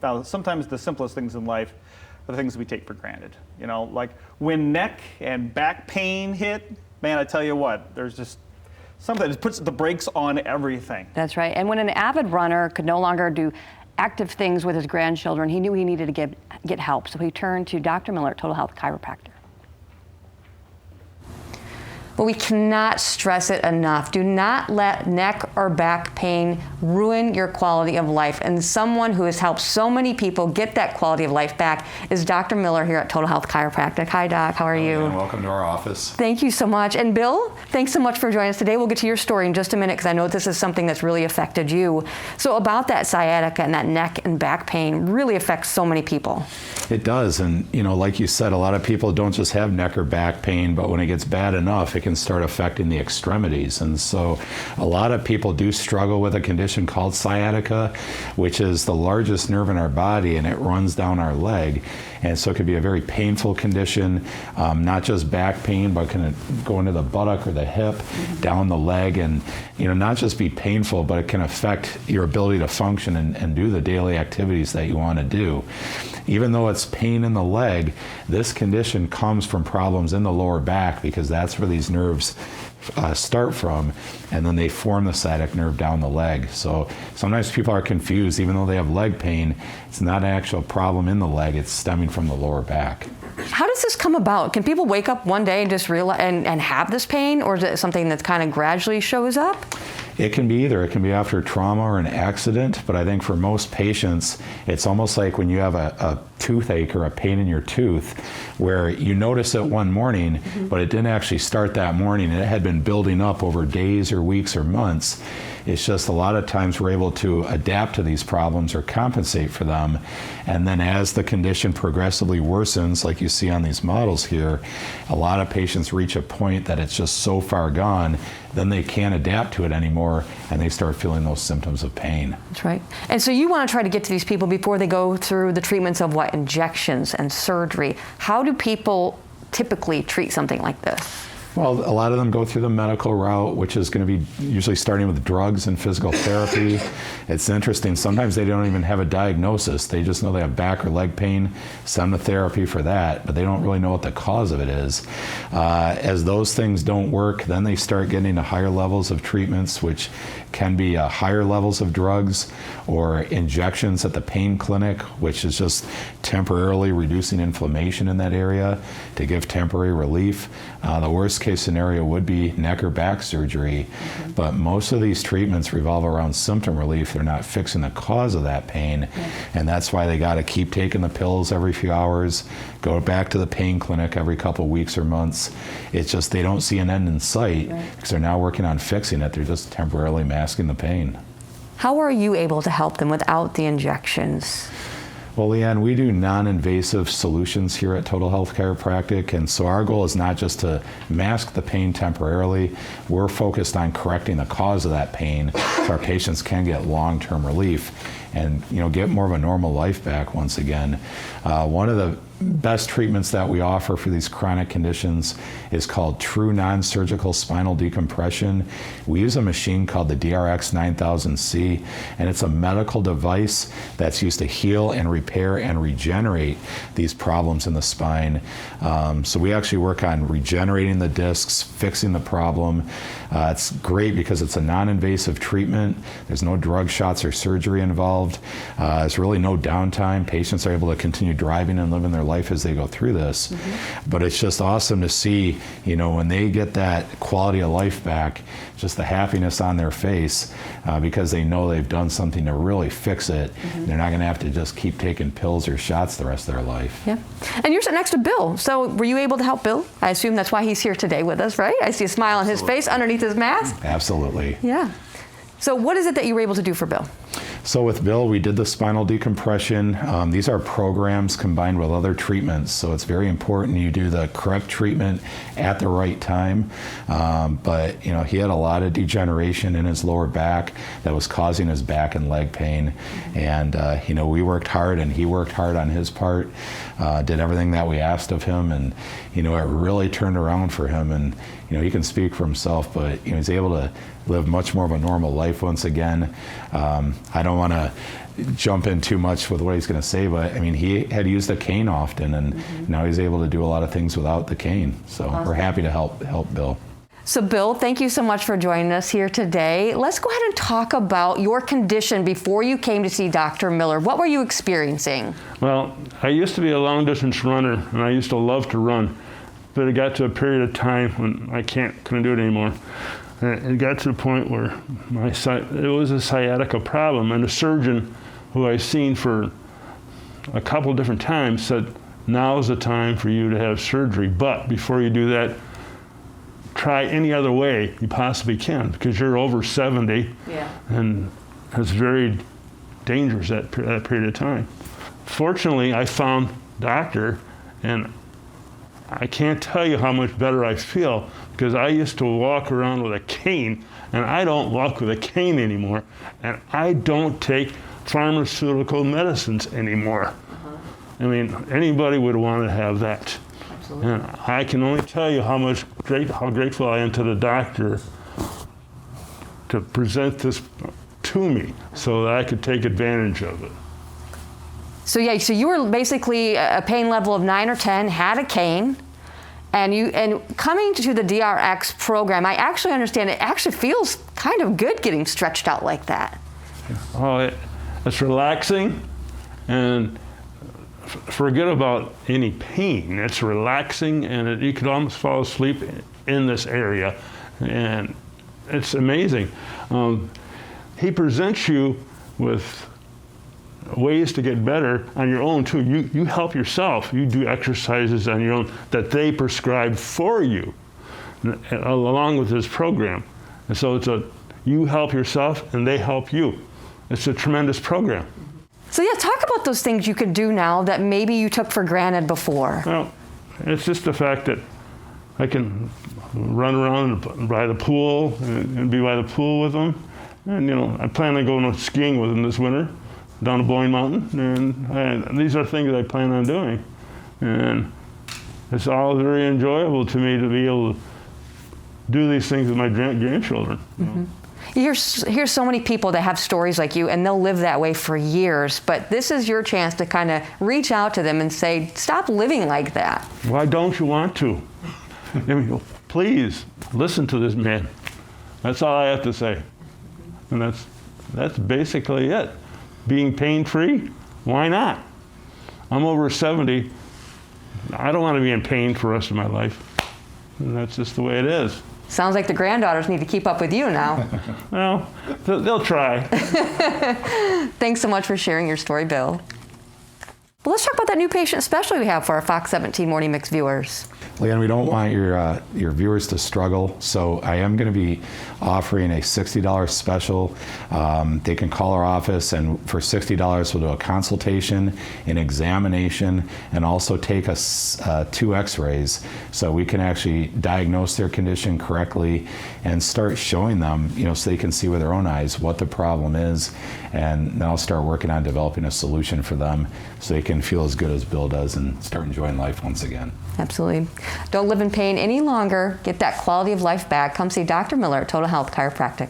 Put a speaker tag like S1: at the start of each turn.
S1: Now, sometimes the simplest things in life are the things we take for granted. You know, like when neck and back pain hit, man, I tell you what, there's just something that puts the brakes on everything.
S2: That's right. And when an avid runner could no longer do active things with his grandchildren, he knew he needed to get help. So he turned to Dr. Miller, Total Health Chiropractic. But we cannot stress it enough. Do not let neck or back pain ruin your quality of life. And someone who has helped so many people get that quality of life back is Dr. Miller here at Total Health Chiropractic. Hi, Doc. How are you?
S3: Welcome to our office.
S2: Thank you so much. And Bill, thanks so much for joining us today. We'll get to your story in just a minute because I know this is something that's really affected you. So about that sciatica and that neck and back pain really affects so many people.
S3: It does. And, you know, like you said, a lot of people don't just have neck or back pain, but when it gets bad enough, it can start affecting the extremities. And so a lot of people do struggle with a condition called sciatica, which is the largest nerve in our body, and it runs down our leg. And so it can be a very painful condition, not just back pain, but can go into the buttock or the hip, down the leg, and, you know, not just be painful, but it can affect your ability to function and do the daily activities that you want to do. Even though it's pain in the leg, this condition comes from problems in the lower back because that's where these nerves start from, and then they form the sciatic nerve down the leg. So sometimes people are confused. Even though they have leg pain, it's not an actual problem in the leg, it's stemming from the lower back.
S2: How does this come about? Can people wake up one day and just realize and have this pain, or is it something that kind of gradually shows up?
S3: It can be either. It can be after trauma or an accident, but I think for most patients, it's almost like when you have a toothache or a pain in your tooth, where you notice it one morning, but it didn't actually start that morning, and it had been building up over days or weeks or months. It's just a lot of times we're able to adapt to these problems or compensate for them. And then as the condition progressively worsens, like you see on these models here, a lot of patients reach a point that it's just so far gone, then they can't adapt to it anymore, and they start feeling those symptoms of pain.
S2: That's right. And so you want to try to get to these people before they go through the treatments of what? Injections and surgery. How do people typically treat something like this?
S3: Well, a lot of them go through the medical route, which is going to be usually starting with drugs and physical therapy. It's interesting. Sometimes they don't even have a diagnosis. They just know they have back or leg pain, send to therapy for that, but they don't really know what the cause of it is. As those things don't work, then they start getting into higher levels of treatments, which can be higher levels of drugs or injections at the pain clinic, which is just temporarily reducing inflammation in that area to give temporary relief. The worst case scenario would be neck or back surgery, but most of these treatments revolve around symptom relief. They're not fixing the cause of that pain, and that's why they got to keep taking the pills every few hours, go back to the pain clinic every couple weeks or months. It's just they don't see an end in sight because they're now working on fixing it. They're just temporarily masking the pain.
S2: How are you able to help them without the injections?
S3: Well, Leanne, we do non-invasive solutions here at Total Health Chiropractic, and so our goal is not just to mask the pain temporarily. We're focused on correcting the cause of that pain so our patients can get long-term relief and, you know, get more of a normal life back once again. One of the best treatments that we offer for these chronic conditions is called true non-surgical spinal decompression. We use a machine called the DRX 9000C, and it's a medical device that's used to heal and repair and regenerate these problems in the spine. So we actually work on regenerating the discs, fixing the problem. It's great because it's a non-invasive treatment. There's no drug shots or surgery involved. There's really no downtime. Patients are able to continue driving and living their life as they go through this. But it's just awesome to see, you know, when they get that quality of life back, just the happiness on their face because they know they've done something to really fix it. They're not going to have to just keep taking pills or shots the rest of their life.
S2: Yeah. And you're sitting next to Bill. So were you able to help Bill? I assume that's why he's here today with us, right? I see a smile on his face underneath his mask.
S3: Absolutely.
S2: Yeah. So what is it that you were able to do for Bill?
S3: So with Bill, we did the spinal decompression. These are programs combined with other treatments, so it's very important you do the correct treatment at the right time. But, you know, he had a lot of degeneration in his lower back that was causing his back and leg pain. And, you know, we worked hard and he worked hard on his part, did everything that we asked of him. And, you know, it really turned around for him. And, you know, he can speak for himself, but, you know, he's able to live much more of a normal life once again. I don't want to jump in too much with what he's going to say, but I mean, he had used a cane often, and now he's able to do a lot of things without the cane. So we're happy to help Bill.
S2: So Bill, thank you so much for joining us here today. Let's go ahead and talk about your condition before you came to see Dr. Miller. What were you experiencing?
S4: Well, I used to be a long distance runner, and I used to love to run, but it got to a period of time when I couldn't do it anymore. And it got to the point where it was a sciatica problem, and a surgeon who I've seen for a couple different times said, now's the time for you to have surgery, but before you do that, try any other way you possibly can, because you're over 70, and it's very dangerous that period of time. Fortunately, I found a doctor, and I can't tell you how much better I feel, because I used to walk around with a cane, and I don't walk with a cane anymore, and I don't take pharmaceutical medicines anymore. I mean, anybody would want to have that. Absolutely. And I can only tell you how grateful I am to the doctor to present this to me so that I could take advantage of it.
S2: So you were basically a pain level of 9 or 10, had a cane, and coming to the DRX program, I actually understand it actually feels kind of good getting stretched out like that.
S4: Oh, it's relaxing, and forget about any pain. It's relaxing, and you could almost fall asleep in this area, and it's amazing. He presents you with ways to get better on your own too. You help yourself. You do exercises on your own that they prescribe for you, along with this program. And so you help yourself, and they help you. It's a tremendous program.
S2: So talk about those things you can do now that maybe you took for granted before.
S4: Well, it's just the fact that I can run around by the pool and be by the pool with them. And I plan on going skiing with them this winter down to Boyne Mountain. And these are things I plan on doing. And it's all very enjoyable to me to be able to do these things with my grandchildren.
S2: Mm-hmm. You hear so many people that have stories like you, and they'll live that way for years, but this is your chance to kind of reach out to them and say, stop living like that. Why don't you want to? I mean, please, listen to this man. That's all I have to say. And that's basically it. Being pain-free, why not? I'm over 70. I don't want to be in pain for the rest of my life. And that's just the way it is. Sounds like the granddaughters need to keep up with you now. Well, they'll try. Thanks so much for sharing your story, Bill. Well, let's talk about that new patient special we have for our Fox 17 Morning Mix viewers.
S3: Again, we don't want your viewers to struggle, so I am going to be offering a $60 special. They can call our office, and for $60 we'll do a consultation, an examination, and also take us 2 x-rays so we can actually diagnose their condition correctly and start showing them, so they can see with their own eyes what the problem is, and then I'll start working on developing a solution for them so they can feel as good as Bill does and start enjoying life once again. Absolutely. Don't live in pain any longer. Get that quality of life back. Come see Dr. Miller at Total Health Chiropractic.